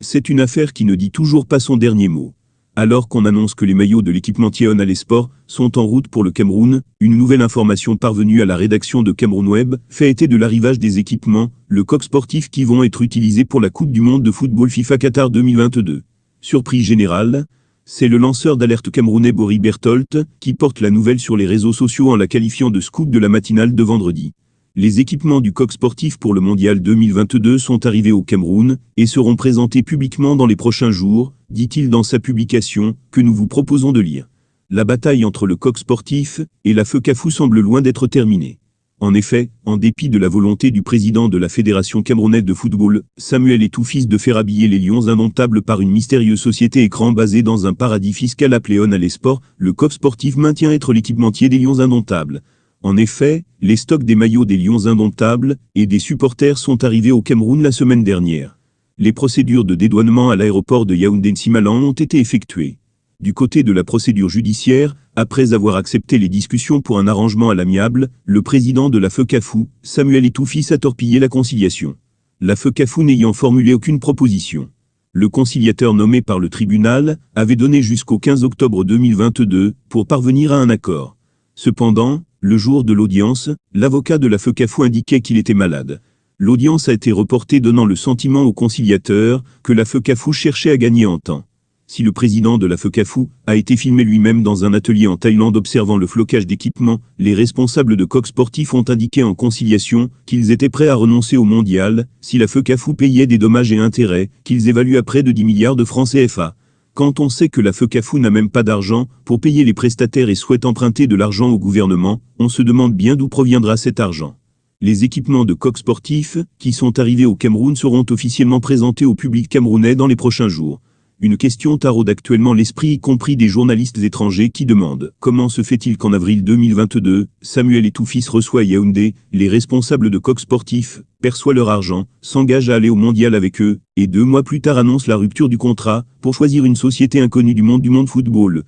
C'est une affaire qui ne dit toujours pas son dernier mot. Alors qu'on annonce que les maillots de l'équipementier Onale Sport sont en route pour le Cameroun, une nouvelle information parvenue à la rédaction de Cameroun Web fait état de l'arrivage des équipements, le coq sportif qui vont être utilisés pour la Coupe du Monde de football FIFA Qatar 2022. Surprise générale, c'est le lanceur d'alerte camerounais Bory Bertholdt qui porte la nouvelle sur les réseaux sociaux en la qualifiant de scoop de la matinale de vendredi. Les équipements du coq sportif pour le Mondial 2022 sont arrivés au Cameroun et seront présentés publiquement dans les prochains jours, dit-il dans sa publication, que nous vous proposons de lire. La bataille entre le coq sportif et la FECAFOOT semble loin d'être terminée. En effet, en dépit de la volonté du président de la Fédération camerounaise de football, Samuel Eto'o-Fils de faire habiller les Lions indomptables par une mystérieuse société écran basée dans un paradis fiscal appelé Onale Sport, le coq sportif maintient être l'équipementier des Lions indomptables. En effet, les stocks des maillots des Lions indomptables et des supporters sont arrivés au Cameroun la semaine dernière. Les procédures de dédouanement à l'aéroport de Yaoundé-Nsimalan ont été effectuées. Du côté de la procédure judiciaire, après avoir accepté les discussions pour un arrangement à l'amiable, le président de la FECAFOOT, Samuel Eto'o-Fils, a torpillé la conciliation. La FECAFOOT n'ayant formulé aucune proposition. Le conciliateur nommé par le tribunal avait donné jusqu'au 15 octobre 2022 pour parvenir à un accord. Cependant, le jour de l'audience, l'avocat de la FECAFOOT indiquait qu'il était malade. L'audience a été reportée donnant le sentiment au conciliateur que la FECAFOOT cherchait à gagner en temps. Si le président de la FECAFOOT a été filmé lui-même dans un atelier en Thaïlande observant le flocage d'équipements, les responsables de coq sportifs ont indiqué en conciliation qu'ils étaient prêts à renoncer au mondial si la FECAFOOT payait des dommages et intérêts qu'ils évaluent à près de 10 milliards de francs CFA. Quand on sait que la FECAFOOT n'a même pas d'argent pour payer les prestataires et souhaite emprunter de l'argent au gouvernement, on se demande bien d'où proviendra cet argent. Les équipements de coq sportifs qui sont arrivés au Cameroun seront officiellement présentés au public camerounais dans les prochains jours. Une question taraude actuellement l'esprit, y compris des journalistes étrangers qui demandent comment se fait-il qu'en avril 2022, Samuel Eto'o-Fils reçoit à Yaoundé les responsables de coq sportifs, perçoit leur argent, s'engage à aller au mondial avec eux, et 2 mois plus tard annonce la rupture du contrat pour choisir une société inconnue du monde football.